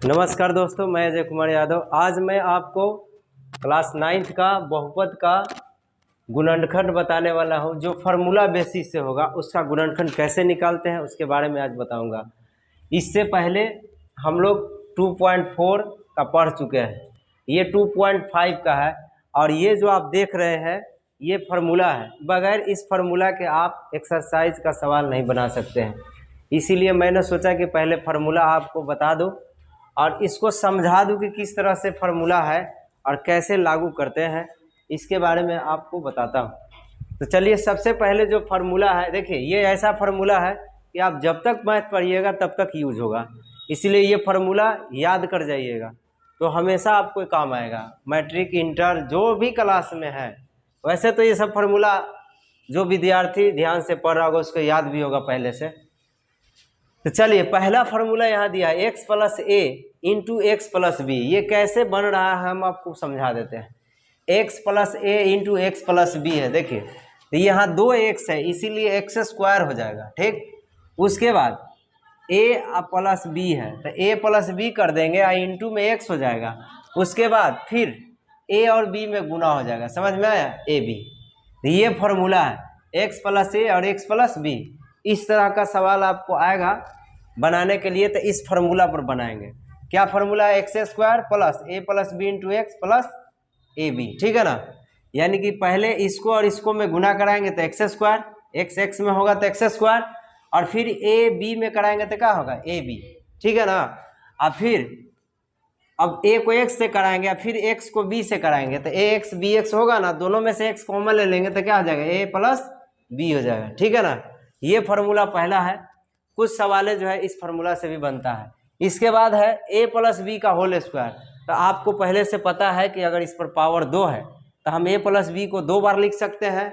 नमस्कार दोस्तों, मैं अजय कुमार यादव। आज मैं आपको क्लास 9th का बहुपद का गुणनखंड बताने वाला हूं, जो फार्मूला बेसिस से होगा। उसका गुणनखंड कैसे निकालते हैं उसके बारे में आज बताऊंगा। इससे पहले हम लोग 2.4 का पढ़ चुके हैं, ये 2.5 का है। और ये जो आप देख रहे हैं ये फार्मूला है। बगैर इस फार्मूला के आप एक्सरसाइज का सवाल नहीं बना सकते हैं। इसीलिए मैंने सोचा कि पहले फार्मूला आपको बता दूं और इसको समझा दूं कि किस तरह से फार्मूला है और कैसे लागू करते हैं, इसके बारे में आपको बताता हूं। तो चलिए, सबसे पहले जो फार्मूला है, देखिए ये ऐसा फार्मूला है कि आप जब तक मैथ पढ़िएगा तब तक यूज होगा। इसलिए ये फार्मूला याद कर जाइएगा तो हमेशा आपको काम आएगा। मैट्रिक, इंटर, जो भी क्लास में है। वैसे तो ये सब फार्मूला जो विद्यार्थी ध्यान से पढ़ रहा होगा उसको याद भी होगा पहले से। तो चलिए, पहला फार्मूला यहाँ दिया है, x प्लस ए इंटू एक्स प्लस बी। ये कैसे बन रहा है हम आपको समझा देते हैं। x प्लस ए इंटू एक्स प्लस बी है। देखिए, तो यहाँ 2x है, इसीलिए एक्स स्क्वायर हो जाएगा, ठीक। उसके बाद a प्लस बी है तो a प्लस बी कर देंगे और इंटू में x हो जाएगा। उसके बाद फिर a और b में गुना हो जाएगा। समझ में आया? A b. तो ये फार्मूला है x प्लस ए और x प्लस बी। इस तरह का सवाल आपको आएगा बनाने के लिए, तो इस फार्मूला पर बनाएंगे। क्या फार्मूला है? X square plus a plus b into x plus a b, ठीक है ना। यानी कि पहले इसको और इसको में गुना कराएंगे तो एक्स स्क्वायर, एक्स एक्स में होगा तो एक्स स्क्वायर, और फिर ए बी में कराएंगे तो क्या होगा? ए बी, ठीक है ना। और फिर अब ए को एक्स से कराएंगे और फिर एक्स को बी से कराएंगे तो ए एक्स बी एक्स होगा ना। दोनों में से एक्स कॉमन ले लेंगे तो क्या हो जाएगा? ए प्लस बी हो जाएगा, ठीक है ना। ये फार्मूला पहला है। कुछ सवाल जो है इस फार्मूला से भी बनता है। इसके बाद है a प्लस बी का होल स्क्वायर। तो आपको पहले से पता है कि अगर इस पर पावर 2 है तो हम a प्लस बी को 2 बार लिख सकते हैं।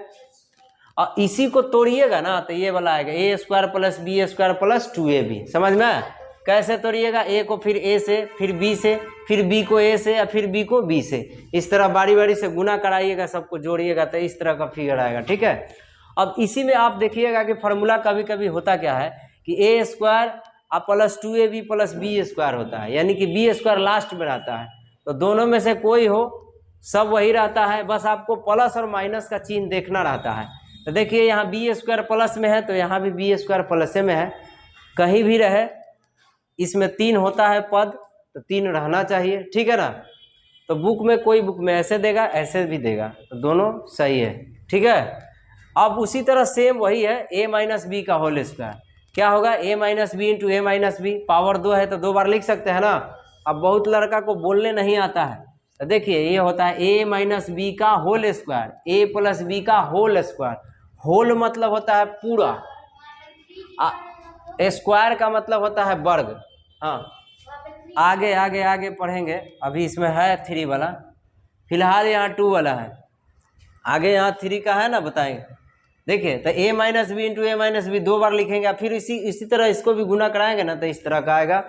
और इसी को तोड़िएगा ना तो ये वाला आएगा a square plus b square plus 2ab। समझ में? कैसे तोड़िएगा? a को फिर a से, फिर b से, फिर b को a से, या फिर b को b से। इस तरह बारी बारी से गुना कराइएगा, सबको जोड़िएगा तो इस तरह का फिगर आएगा, ठीक है। अब इसी में आप देखिएगा कि फार्मूला कभी कभी होता क्या है कि a square plus 2ab plus b square होता है, यानी कि बी स्क्वायर लास्ट में रहता है। तो दोनों में से कोई हो, सब वही रहता है, बस आपको प्लस और माइनस का चिन्ह देखना रहता है। तो देखिए, यहाँ बी स्क्वायर प्लस में है तो यहाँ भी बी स्क्वायर प्लस में है। कहीं भी रहे, इसमें 3 होता है पद तो 3 रहना चाहिए, ठीक है ना। तो बुक में, कोई बुक में ऐसे देगा, ऐसे भी देगा, तो दोनों सही है, ठीक है। अब उसी तरह सेम वही है a माइनस बी का होल स्क्वायर। क्या होगा? a minus b into a minus b. Power 2 है तो 2 बार लिख सकते हैं ना। अब बहुत लड़का को बोलने नहीं आता है, तो देखिए ये होता है a माइनस बी का whole square, a plus b का होल स्क्वायर। होल मतलब होता है पूरा, स्क्वायर का मतलब होता है वर्ग। हाँ, आगे आगे आगे पढ़ेंगे, अभी इसमें है 3 वाला, फिलहाल यहाँ 2 वाला है। आगे यहाँ 3 का है ना, बताएंगे। देखिए, तो a minus b into a minus b 2 बार लिखेंगे, फिर इसी तरह इसको भी गुना कराएंगे ना तो इस तरह का आएगा।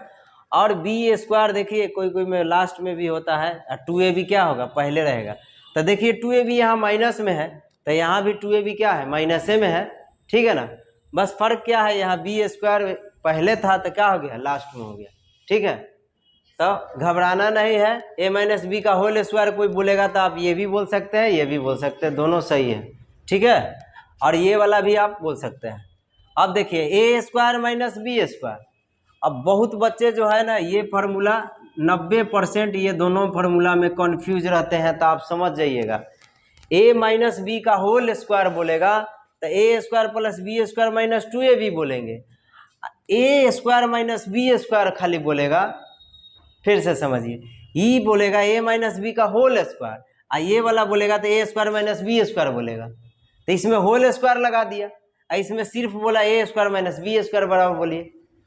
और बी स्क्वायर देखिए कोई कोई में लास्ट में भी होता है, और 2ab क्या होगा? पहले रहेगा। तो देखिए 2ab यहाँ माइनस में है तो यहाँ भी 2ab क्या है? माइनस में है, ठीक है ना। बस फर्क क्या है, यहाँ बी स्क्वायर पहले था तो क्या हो गया? लास्ट में हो गया, ठीक है। तो घबराना नहीं है। a माइनस बी का होल स्क्वायर कोई बोलेगा तो आप ये भी बोल सकते हैं, ये भी बोल सकते हैं, दोनों सही है, ठीक है। और ये वाला भी आप बोल सकते हैं। अब देखिए a square minus b square. अब बहुत बच्चे जो है ना, ये फार्मूला 90% ये दोनों फार्मूला में कंफ्यूज रहते हैं, तो आप समझ जाइएगा। a माइनस बी का होल स्क्वायर बोलेगा तो a square plus b square minus 2ab बोलेंगे। a square minus b square खाली बोलेगा, फिर से समझिए, ई बोलेगा a माइनस बी का होल स्क्वायर, और ये वाला बोलेगा तो a square minus b square बोलेगा। तो इसमें होल स्क्वायर लगा दिया, इसमें सिर्फ बोला a square minus b square बराबर बोलिए।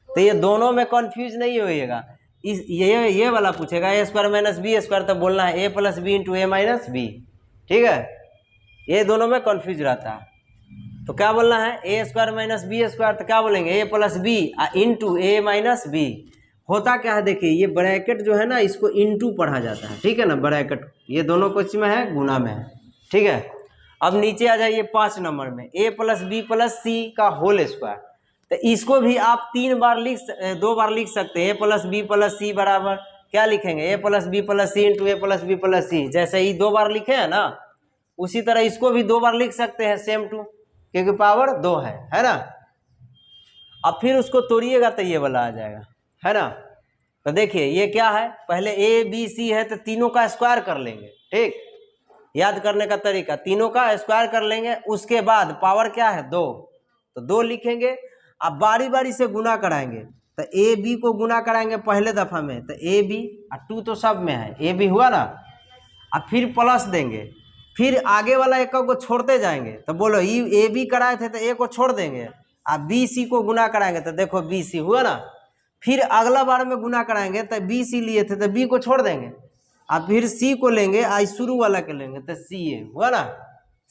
तो ये दोनों में कंफ्यूज नहीं होइएगा। ये वाला पूछेगा a square minus b square, तो बोलना है a plus b into a minus b, ठीक है। ये दोनों में कंफ्यूज रहता है, तो क्या बोलना है? a square minus b square, तो क्या बोलेंगे? a plus b into a minus b. होता क्या है, देखिए ये ब्रैकेट जो है ना, इसको इंटू पढ़ा जाता है, ठीक है ना। ब्रैकेट ये दोनों को इसमें है, गुना में है, ठीक है। अब नीचे आ जाइए 5 नंबर में, a प्लस बी प्लस सी का होल स्क्वायर। तो इसको भी आप 2 बार लिख सकते हैं। ए प्लस बी प्लस सी बराबर क्या लिखेंगे, ए plus b plus C into a plus b plus सी। जैसे ही 2 बार लिखे हैं ना, उसी तरह इसको भी 2 बार लिख सकते हैं सेम टू, क्योंकि पावर 2 है ना। अब फिर उसको तोड़िएगा तो ये वाला आ जाएगा, है ना। तो देखिए ये क्या है, पहले ए बी सी है तो तीनों का स्क्वायर कर लेंगे। ठीक, याद करने का तरीका, तीनों का स्क्वायर कर लेंगे। उसके बाद पावर क्या है 2, तो 2 लिखेंगे। अब बारी बारी से गुना कराएंगे, तो ए बी को गुना कराएंगे पहले दफा में, तो ए बी और 2 तो सब में है, ए बी हुआ ना। अब फिर प्लस देंगे, फिर आगे वाला एक को छोड़ते जाएंगे। तो बोलो ए बी कराए थे तो ए को छोड़ देंगे, अब बी सी को गुना कराएंगे तो देखो बी सी हुआ ना। फिर अगला बार में गुना कराएंगे तो बी सी लिए थे तो बी को छोड़ देंगे, अब फिर सी को लेंगे, आज शुरू वाला के लेंगे तो सी ए हुआ ना।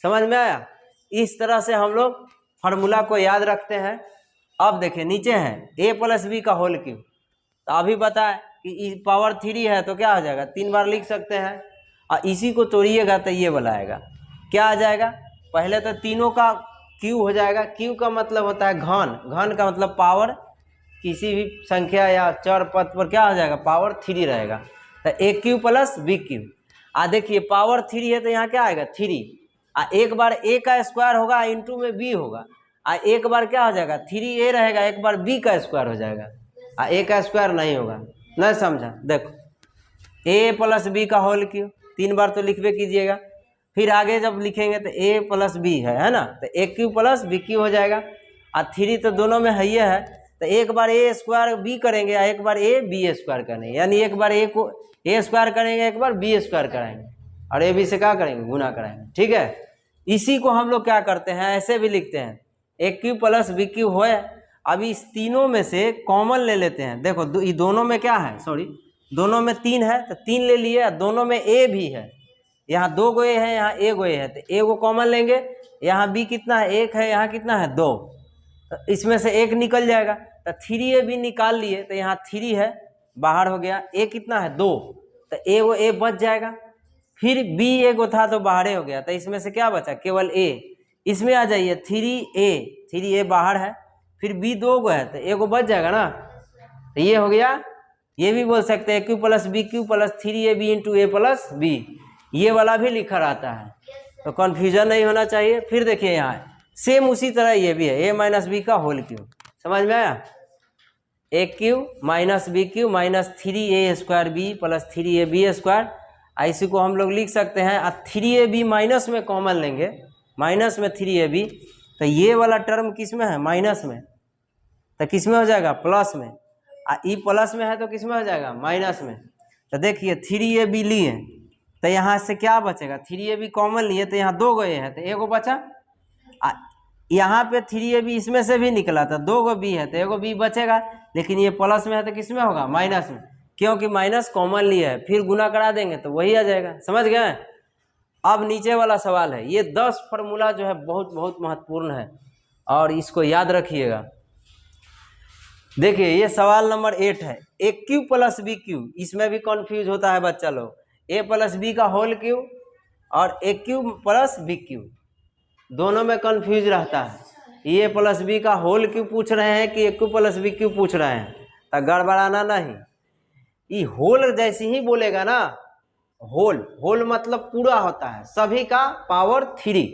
समझ में आया। इस तरह से हम लोग फार्मूला को याद रखते हैं। अब देखिए नीचे है ए प्लस बी का होल क्यूब, तो अभी बताए कि पावर 3 है तो क्या हो जाएगा, 3 बार लिख सकते हैं। और इसी को तोड़िएगा तो ये वाला आएगा, क्या आ जाएगा, पहले तो तीनों का क्यू हो जाएगा। क्यू का मतलब होता है घन, घन का मतलब पावर, किसी भी संख्या या चर पद पर क्या हो जाएगा, पावर 3 रहेगा। तो a cube plus b Q. देखिए पावर 3 है तो यहाँ क्या आएगा 3, एक बार ए का स्क्वायर होगा इंटू में बी होगा, एक बार क्या हो जाएगा 3a रहेगा, एक बार b का स्क्वायर हो जाएगा, a का स्क्वायर नहीं होगा। नहीं समझा, देखो a प्लस बी का होल क्यूब 3 बार तो लिखबे कीजिएगा। फिर आगे जब लिखेंगे तो a प्लस बी है ना, तो a cube plus b Q हो जाएगा। 3 तो दोनों में है, ये है तो एक बार a स्क्वायर b करेंगे, एक बार a b स्क्वायर करेंगे, यानी एक बार a को a स्क्वायर करेंगे, एक बार b स्क्वायर कराएंगे, और a b से क्या करेंगे, गुना कराएंगे। ठीक है, इसी को हम लोग क्या करते हैं, ऐसे भी लिखते हैं ए क्यू प्लस बी क्यू हो। अभी इस तीनों में से कॉमन ले लेते हैं। देखो ये दोनों में क्या है, सॉरी दोनों में 3 है तो 3 ले लिए, दोनों में ए भी है, यहाँ 2 गो ए है, यहाँ ए गो ए है, तो ए को कॉमन लेंगे। यहाँ बी कितना है 1 है, यहाँ कितना है 2, तो इसमें से 1 निकल जाएगा, तो 3a भी निकाल लिए, तो यहाँ 3 है बाहर हो गया, ए कितना है 2, तो ए वो ए बच जाएगा। फिर बी ए को था तो बाहर हो गया, तो इसमें से क्या बचा, केवल ए। इसमें आ जाइए 3a बाहर है, फिर b 2 गो है तो ए को बच जाएगा ना, तो ये हो गया। ये भी बोल सकते हैं cube plus b cube plus 3ab into a plus b, ये वाला भी लिखा रहता है, तो कन्फ्यूजन नहीं होना चाहिए। फिर देखिए यहाँ सेम उसी तरह ये भी है ए माइनस बी का होल क्यूब, समझ में आया, a cube minus b cube minus 3a square b plus 3ab square. इसी को हम लोग लिख सकते हैं, 3ab माइनस में कॉमन लेंगे, माइनस में 3ab, तो ये वाला टर्म किस में है, माइनस में, तो किस में हो जाएगा, प्लस में। ई प्लस में है तो किस में हो जाएगा, माइनस में। तो देखिए 3ab लिए तो यहाँ से क्या बचेगा, 3ab कॉमन लिए तो यहाँ 2 गो ए है तो एगो बचा, यहाँ पे 3ab इसमें से भी निकला था, 2 गो बी है तो एगो बी बचेगा, लेकिन ये प्लस में है तो किस में होगा, माइनस में, क्योंकि माइनस कॉमन लिया है। फिर गुना करा देंगे तो वही आ जाएगा, समझ गए। अब नीचे वाला सवाल है, ये 10 फार्मूला जो है बहुत बहुत महत्वपूर्ण है और इसको याद रखिएगा। देखिए ये सवाल नंबर 8 है, ए क्यू प्लस बी क्यू, इसमें भी कंफ्यूज होता है बच्चा लोग, ए प्लस बी का होल क्यू और ए क्यू प्लस बी क्यू, दोनों में कंफ्यूज रहता है। ए प्लस बी का होल क्यू पूछ रहे हैं कि ए क्यू प्लस बी क्यू पूछ रहे हैं, तो गड़बड़ाना नहीं। ये होल जैसे ही बोलेगा ना, होल होल मतलब पूरा होता है, सभी का पावर 3।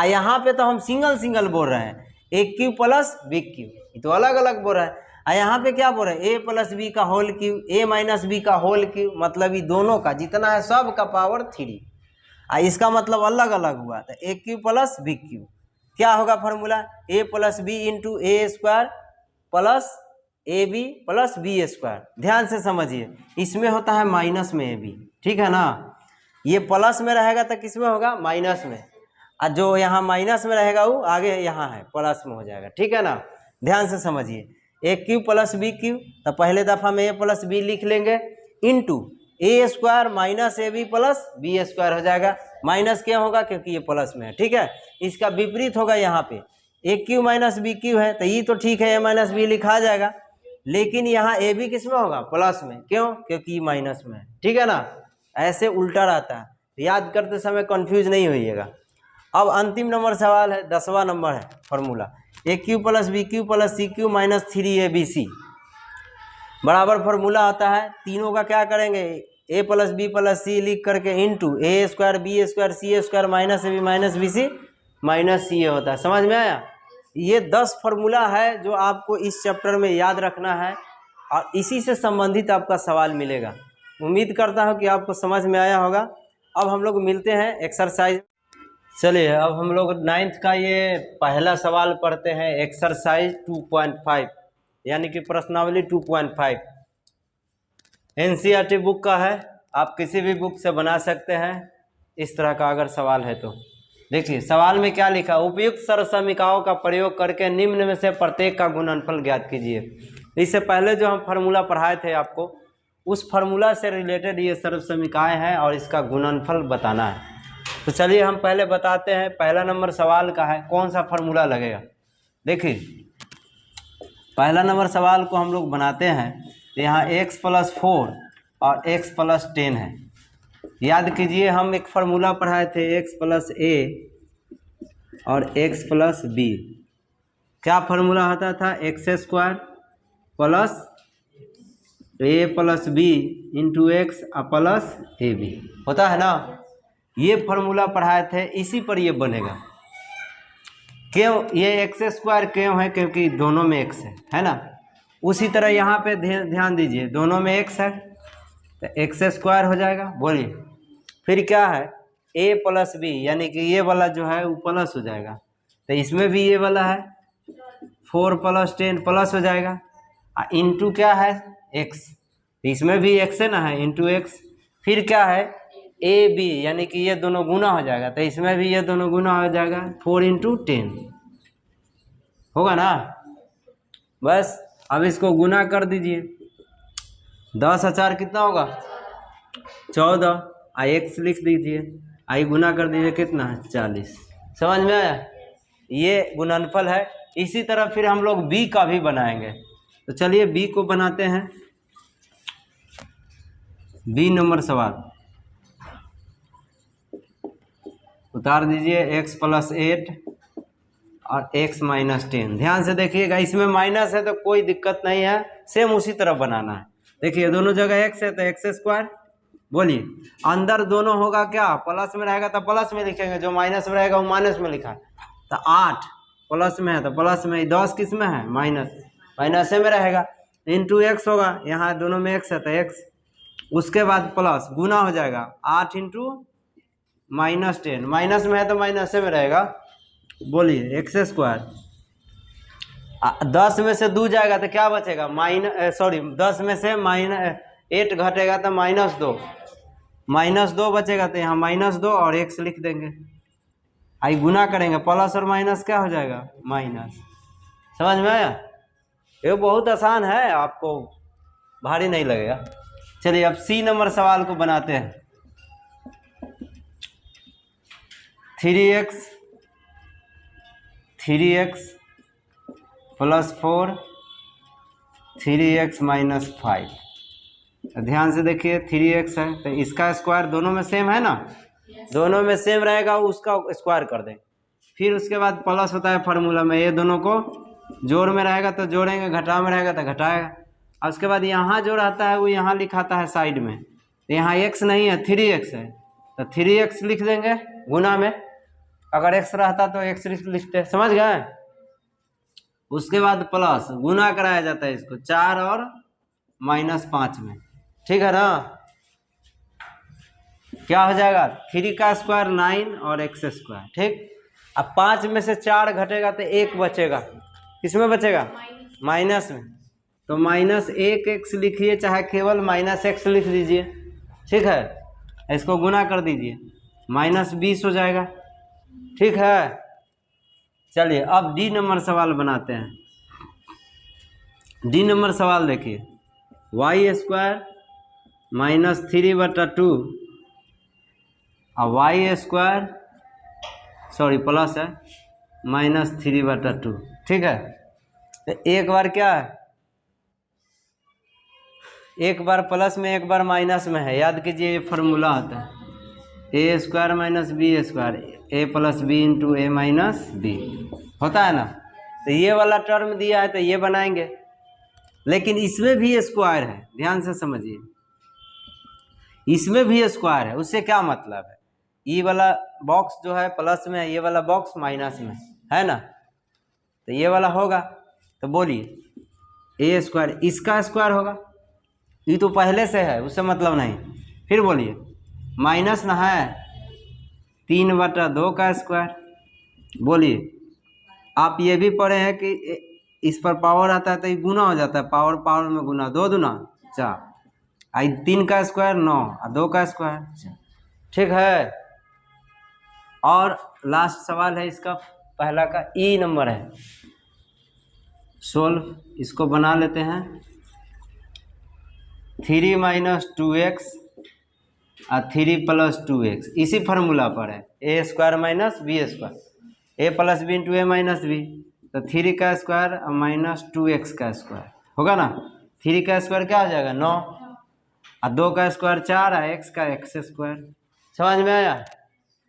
यहाँ पे तो हम सिंगल सिंगल बोल रहे हैं, ए क्यू प्लस बी क्यू, ये तो अलग अलग बोल रहा है। यहाँ पे क्या बोल रहे हैं, ए प्लस बी का होल क्यू, ए माइनस बी का होल क्यू, मतलब ये दोनों का जितना है सब का पावर 3। इसका मतलब अलग अलग हुआ, तो a cube plus b cube क्या होगा formula, a plus b into a square plus a b plus b square. ध्यान से समझिए, इसमें होता है माइनस में ए बी, ठीक है ना, ये प्लस में रहेगा तो किस में होगा, माइनस में, और जो यहाँ माइनस में रहेगा वो आगे यहाँ है प्लस में हो जाएगा, ठीक है ना। ध्यान से समझिए, a cube plus b cube, तो पहले दफ़ा में ए प्लस बी लिख लेंगे, into a square minus a b plus b square हो जाएगा। माइनस क्या होगा, क्योंकि ये प्लस में है, ठीक है। इसका विपरीत होगा, यहाँ पे ए क्यू माइनस बी क्यू है तो ये तो ठीक है, ए माइनस बी लिखा जाएगा, लेकिन यहाँ ए बी किस में होगा, प्लस में, क्यों, क्योंकि माइनस में है, ठीक है ना। ऐसे उल्टा रहता है, याद करते समय कंफ्यूज नहीं होइएगा। अब अंतिम नंबर सवाल है, 10वां नंबर है formula, a cube plus b cube plus c cube minus 3ab/c बराबर फार्मूला होता है। तीनों का क्या करेंगे, a plus b plus c लिख करके into a square b square c square minus a b minus b c minus c a होता है। समझ में आया? ये 10 फार्मूला है जो आपको इस चैप्टर में याद रखना है और इसी से संबंधित आपका सवाल मिलेगा। उम्मीद करता हूँ कि आपको समझ में आया होगा। अब हम लोग मिलते हैं एक्सरसाइज। चलिए अब हम लोग 9th का ये पहला सवाल पढ़ते हैं, एक्सरसाइज 2.5 यानी कि प्रश्नावली 2.5 NCERT बुक का है। आप किसी भी बुक से बना सकते हैं इस तरह का अगर सवाल है तो। देखिए सवाल में क्या लिखा, उपयुक्त सर्वसमीकाओं का प्रयोग करके निम्न में से प्रत्येक का गुणनफल ज्ञात कीजिए। इससे पहले जो हम फार्मूला पढ़ाए थे आपको, उस फार्मूला से रिलेटेड ये सर्वसमीकाएँ हैं और इसका गुणनफल बताना है। तो चलिए हम पहले बताते हैं। पहला नंबर सवाल का है, कौन सा फार्मूला लगेगा। देखिए पहला नंबर सवाल को हम लोग बनाते हैं तो यहाँ x + 4 और x + 10 है। याद कीजिए हम एक फार्मूला पढ़ाए थे x + a और x + b। क्या फार्मूला होता था, x² plus a plus b into x plus ab होता है ना। ये फार्मूला पढ़ाए थे, इसी पर ये बनेगा। क्यों ये x² क्यों है, क्योंकि दोनों में x है ना। उसी तरह यहाँ पे ध्यान दीजिए, दोनों में x है तो x² हो जाएगा। बोलिए फिर क्या है, a प्लस b यानी कि ये वाला जो है वो प्लस हो जाएगा, तो इसमें भी ये वाला है 4 + 10 प्लस हो जाएगा। इंटू क्या है x, इसमें भी x है ना, है इंटू x। फिर क्या है a b यानी कि ये दोनों गुना हो जाएगा, तो इसमें भी ये दोनों गुना हो जाएगा 4 × 10 होगा ना। बस अब इसको गुना कर दीजिए, 10 और 4 कितना होगा 14, x लिख दीजिए, आई गुना कर दीजिए कितना है 40। समझ में आया? ये गुणनफल है। इसी तरह फिर हम लोग b का भी बनाएंगे। तो चलिए b को बनाते हैं। b नंबर सवाल उतार दीजिए, x + 8 और x - 10। ध्यान से देखिएगा, इसमें माइनस है तो कोई दिक्कत नहीं है, सेम उसी तरह बनाना है। देखिए दोनों जगह x है तो x²। बोलिए अंदर दोनों होगा क्या, प्लस में रहेगा तो प्लस में लिखेंगे, जो माइनस में रहेगा वो माइनस में लिखा है। तो 8 प्लस में है तो प्लस में, 10 किस में है माइनस में रहेगा। इंटू x होगा, यहाँ दोनों में x है तो x, उसके बाद प्लस गुना हो जाएगा 8 × -10, माइनस में है तो माइनस में रहेगा। बोलिए x²। 10 में से 2 जाएगा तो क्या बचेगा 10 में से -8 घटेगा तो -2 बचेगा, तो यहाँ -2 और x लिख देंगे। आई गुना करेंगे, प्लस और माइनस क्या हो जाएगा माइनस। समझ में आया? ये बहुत आसान है, आपको भारी नहीं लगेगा। चलिए अब c नंबर सवाल को बनाते हैं। 3x + 4 3x - 5। ध्यान से देखिए 3x है तो इसका स्क्वायर, दोनों में सेम है ना, दोनों में सेम रहेगा, उसका स्क्वायर कर दें। फिर उसके बाद प्लस होता है फार्मूला में, ये दोनों को जोड़ में रहेगा तो जोड़ेंगे, घटा में रहेगा तो घटाएगा। और उसके बाद यहाँ जो रहता है वो यहाँ लिखाता है साइड में, तो यहाँ x नहीं है 3x है तो 3x लिख देंगे गुना में। अगर x रहता तो x लिखते। समझ गए? उसके बाद प्लस गुना कराया जाता है इसको 4 और -5 में। ठीक है ना। क्या हो जाएगा 3 का स्क्वायर 9 और x²। ठीक। अब 5 में से 4 घटेगा तो 1 बचेगा, किसमें बचेगा माइनस में, तो -1x लिखिए, चाहे केवल -x लिख दीजिए। ठीक है, इसको गुना कर दीजिए, -20 हो जाएगा। ठीक है। चलिए अब डी नंबर सवाल बनाते हैं। डी नंबर सवाल देखिए, y² -3/2 और y² सॉरी प्लस है -3/2। ठीक है, तो एक बार क्या है, एक बार प्लस में एक बार माइनस में है। याद कीजिए ये फार्मूला होता है a² - b², a + b × a - b होता है ना। तो ये वाला टर्म दिया है तो ये बनाएंगे, लेकिन इसमें भी स्क्वायर है, ध्यान से समझिए, इसमें भी स्क्वायर है। उससे क्या मतलब है, ये वाला बॉक्स जो है प्लस में है, ये वाला बॉक्स माइनस में है ना, तो ये वाला होगा, तो बोलिए ए स्क्वायर, इसका स्क्वायर होगा, ये तो पहले से है, उससे मतलब नहीं। फिर बोलिए माइनस ना है 3/2 का स्क्वायर। बोलिए आप ये भी पढ़े हैं कि इस पर पावर आता है तो ये गुना हो जाता है, पावर पावर में गुना, 2 दूना 4, 3 का स्क्वायर 9 और 2 का स्क्वायर, ठीक है। और लास्ट सवाल है इसका, पहला का ई नंबर है, सोल्व, इसको बना लेते हैं। 3 - 2x और 3 + 2x इसी फार्मूला पर है, ए square minus b square, A plus b into a minus B, तो 3 का स्क्वायर माइनस 2x का स्क्वायर होगा ना। 3 का स्क्वायर क्या हो जाएगा 9 और 2 का स्क्वायर 4 और x का x स्क्वायर। समझ में आया।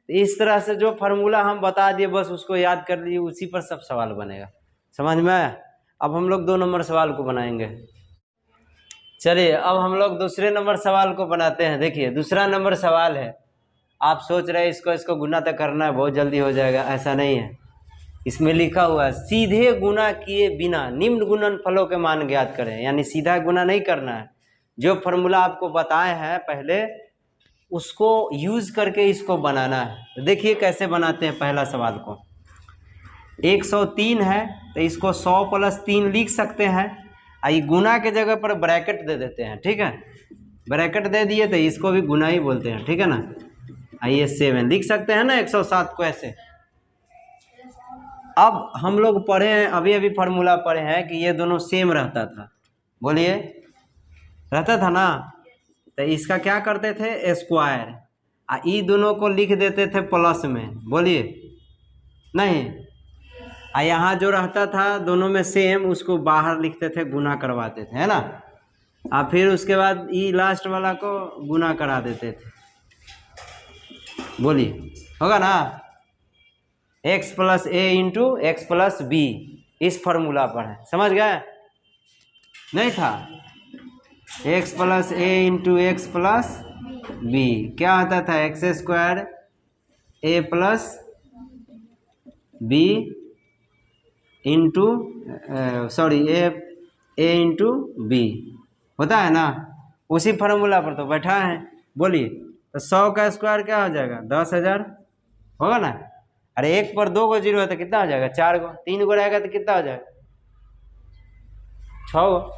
इस तरह से जो फार्मूला हम बता दिए बस उसको याद कर लीजिए, उसी पर सब सवाल बनेगा। समझ में आया। अब हम लोग 2 नंबर सवाल को बनाएंगे। चलिए अब हम लोग दूसरे नंबर सवाल को बनाते हैं। देखिए दूसरा नंबर सवाल है, आप सोच रहे हैं इसको गुना तो करना है, बहुत जल्दी हो जाएगा, ऐसा नहीं है। इसमें लिखा हुआ है सीधे गुना किए बिना निम्न गुणनफलों के मान ज्ञात करें, यानी सीधा गुना नहीं करना है, जो फार्मूला आपको बताए हैं पहले उसको यूज करके इसको बनाना है। देखिए कैसे बनाते हैं। पहला सवाल को 103 है तो इसको 100 + 3 लिख सकते हैं, आई गुना के जगह पर ब्रैकेट दे देते हैं, ठीक है। ब्रैकेट दे दिए तो इसको भी गुना ही बोलते हैं, ठीक है ना। आइए 7 लिख सकते हैं ना 107 को ऐसे। अब हम लोग पढ़े हैं, अभी फार्मूला पढ़े हैं कि ये दोनों सेम रहता था, बोलिए रहता था ना। तो इसका क्या करते थे स्क्वायर, ई दोनों को लिख देते थे प्लस में, बोलिए नहीं। यहाँ जो रहता था दोनों में सेम, उसको बाहर लिखते थे, गुना करवाते थे, है ना। फिर उसके बाद ई लास्ट वाला को गुना करा देते थे, बोलिए होगा ना। x + a × x + b इस फार्मूला पर है, समझ गए। नहीं था x + a × x + b क्या आता था x² a + b into sorry a × b होता है ना। उसी फार्मूला पर तो बैठा है। बोलिए तो 100 का स्क्वायर क्या हो जाएगा 10,000 होगा ना। अरे 1 पर 2 को 0 है तो कितना हो जाएगा 4 को, 3 को रहेगा तो कितना हो जाएगा 6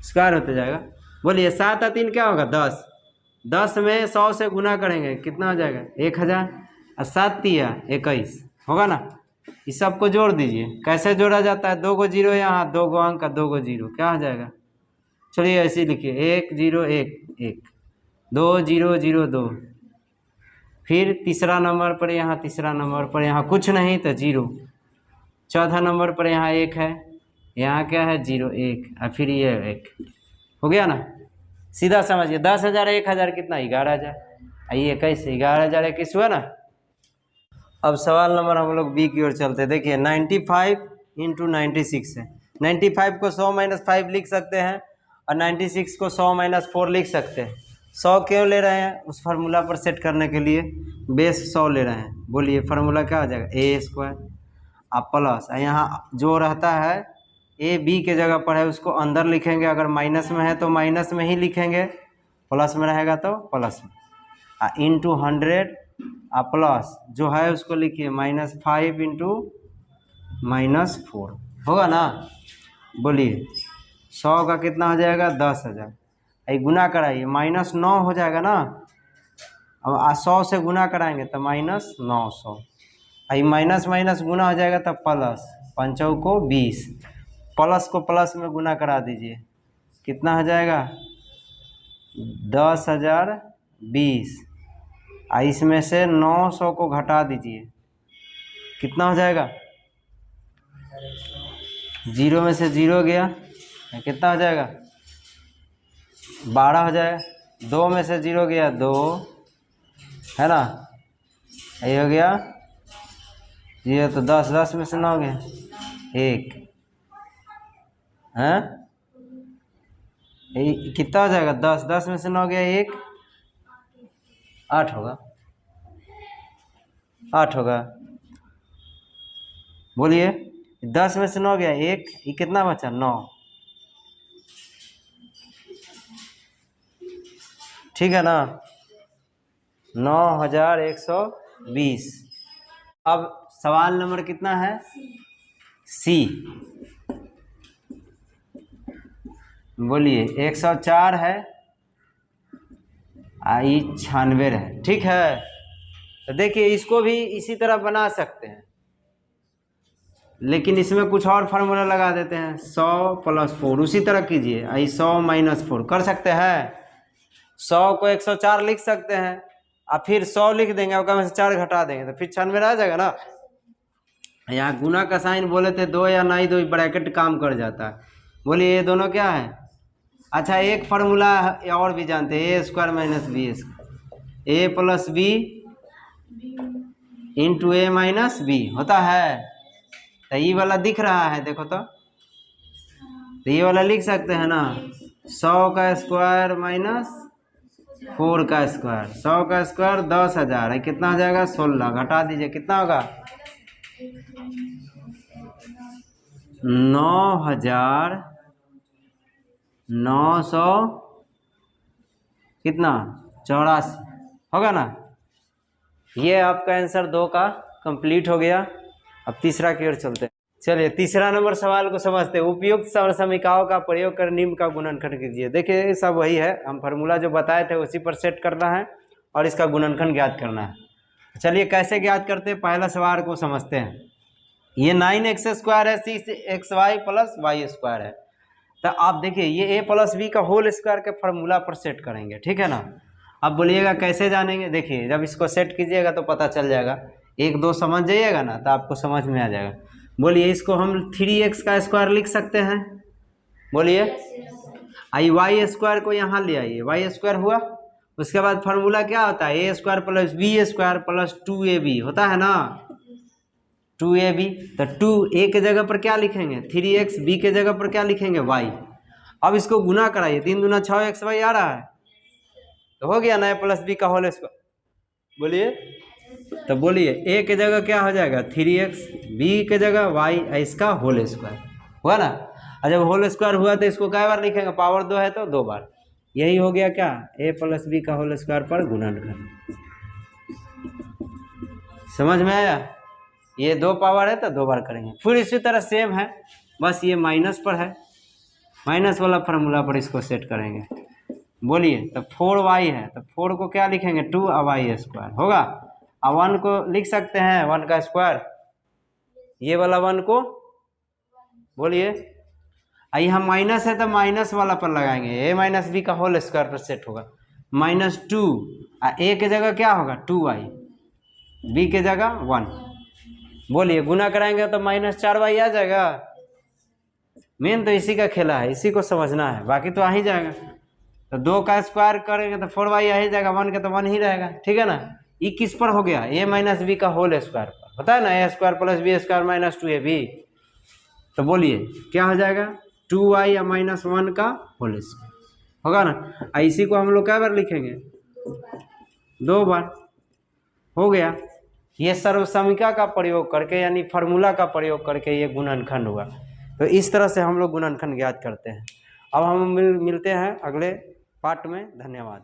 स्क्वायर होते जाएगा। बोलिए 7 और 3 क्या होगा 10, 10 में 100 से गुना करेंगे कितना हो जाएगा 1000 और 7 × 21 होगा ना। इस सब को जोड़ दीजिए। कैसे जोड़ा जाता है, 2 को 0 यहाँ, 2 को अंक, 2 को 0 क्या हो जाएगा। चलिए ऐसे लिखिए 1 0 1 1 2 0 0 2, फिर तीसरा नंबर पर यहाँ, तीसरा नंबर पर यहाँ कुछ नहीं तो 0, चौथा नंबर पर यहाँ 1 है, यहाँ क्या है 0 1 और फिर ये 1 हो गया ना। सीधा समझिए 10,000 1000 कितना 11,000, ये 21 11,000 21 हुआ ना। अब सवाल नंबर हम लोग बी की ओर चलते हैं। देखिए 95 × 96 है। 95 को 100 - 5 लिख सकते हैं और 96 को 100 - 4 लिख सकते हैं। 100 क्यों ले रहे हैं, उस फार्मूला पर सेट करने के लिए बेस 100 ले रहे हैं। बोलिए फार्मूला क्या हो जाएगा a² और प्लस यहाँ जो रहता है ए बी के जगह पर है उसको अंदर लिखेंगे, अगर माइनस में है तो माइनस में ही लिखेंगे, प्लस में रहेगा तो प्लस में, इंटू 100 और प्लस जो है उसको लिखिए -5 × -4 होगा ना। बोलिए 100 का कितना हो जाएगा 10,000, गुना कराइए -9 हो जाएगा ना। अब 100 से गुना कराएंगे तो -900, माइनस माइनस गुना हो जाएगा तब प्लस, 5 को 20, प्लस को प्लस में गुना करा दीजिए कितना हो जाएगा 10,020, इसमें से 900 को घटा दीजिए कितना हो जाएगा, 0 में से 0 गया कितना हो जाएगा 12 हो जाएगा, 2 में से 0 गया 2 है ना, ये हो गया ये तो 10 10 में से 9 गया 1 हैं? कितना हो जाएगा? 10, 10 में से 9 गया 1, 8 होगा, 8 होगा। बोलिए, 10 में से 9 गया 1, ये कितना बचा? 9। ठीक है ना? 9120। अब सवाल नंबर कितना है? सी। बोलिए, 104 है, आई 96 है। ठीक है, तो देखिए इसको भी इसी तरह बना सकते हैं, लेकिन इसमें कुछ और फार्मूला लगा देते हैं। 100 + 4 उसी तरह कीजिए, आई 100 - 4 कर सकते हैं। 100 को 104 लिख सकते हैं, और फिर 100 लिख देंगे, और में से 4 घटा देंगे तो फिर 96 आ जाएगा ना। यहाँ गुना का साइन बोले थे 2 या नहीं 2 ब्रैकेट काम कर जाता है। बोलिए ये दोनों क्या है? अच्छा, एक फार्मूला और भी जानते हैं, a² - b², a + b × a - b होता है। तो ये वाला दिख रहा है, देखो तो ये वाला लिख सकते हैं ना, 100 का स्क्वायर - 4 का स्क्वायर। 100 का स्क्वायर 10,000 है, कितना हो जाएगा? 16। घटा दीजिए, कितना होगा? 9,900 कितना? 84 होगा ना। ये आपका आंसर 2 का कंप्लीट हो गया। अब तीसरा की ओर चलते हैं। चलिए तीसरा नंबर सवाल को समझते हैं। उपयुक्त समसमीकाओं का प्रयोग कर निम्न का गुणनखंड कीजिए। देखिए सब वही है, हम फार्मूला जो बताए थे उसी पर सेट करना है और इसका गुणनखंड ज्ञात करना है। चलिए कैसे ज्ञात करते हैं, पहला सवाल को समझते हैं। ये 9x² है, 6xy + y² है। तो आप देखिए ये a + b का होल स्क्वायर के फार्मूला पर सेट करेंगे, ठीक है ना। अब बोलिएगा कैसे जानेंगे? देखिए जब इसको सेट कीजिएगा तो पता चल जाएगा, 1 2 समझ जाइएगा ना तो आपको समझ में आ जाएगा। बोलिए इसको हम 3x का स्क्वायर लिख सकते हैं। बोलिए, आई y² को यहाँ ले आइए, y² हुआ। उसके बाद फार्मूला क्या होता है? a² + b² + 2ab होता है ना, 2ab। तो 2 a के जगह पर क्या लिखेंगे? 3x, b के जगह पर क्या लिखेंगे? y। अब इसको गुना कराइए, 3 दूना 6xy आ रहा है, तो हो गया ना a + b का होल स्क्वायर। बोलिए, तो बोलिए a के जगह क्या हो जाएगा? 3x, b के जगह y, इसका होल स्क्वायर हुआ ना। और जब होल स्क्वायर हुआ तो इसको कै बार लिखेंगे? पावर 2 है तो 2 बार। यही हो गया क्या? a + b का होल स्क्वायर पर गुणनखंड। समझ में आया? ये 2 पावर है तो 2 बार करेंगे। फिर इसी तरह सेम है, बस ये माइनस पर है, माइनस वाला फार्मूला पर इसको सेट करेंगे। बोलिए, तो 4y है तो 4 को क्या लिखेंगे? 2y² होगा। और 1 को लिख सकते हैं 1 का स्क्वायर, ये वाला 1 को। बोलिए, यहाँ माइनस है तो माइनस वाला पर लगाएंगे, a - b का होल स्क्वायर पर सेट होगा। -2, a के जगह क्या होगा? 2y, b के जगह 1। बोलिए, गुना कराएंगे तो -4y आ जाएगा। मेन तो इसी का खेला है, इसी को समझना है, बाकी तो आ ही जाएगा। तो 2 का स्क्वायर करेंगे तो 4y आ ही जाएगा, 1 का तो 1 ही रहेगा, ठीक है ना। ये किस पर हो गया? a - b का होल स्क्वायर पर, होता है ना, a² + b² - 2ab। तो बोलिए क्या हो जाएगा? 2y या -1 का होल स्क्वायर होगा ना। इसी को हम लोग क्या बार लिखेंगे? 2 बार। हो गया। ये सर्वसमीका का प्रयोग करके, यानी फार्मूला का प्रयोग करके ये गुणनखंड हुआ। तो इस तरह से हम लोग गुणनखंड ज्ञात करते हैं। अब हम मिलते हैं अगले पार्ट में। धन्यवाद।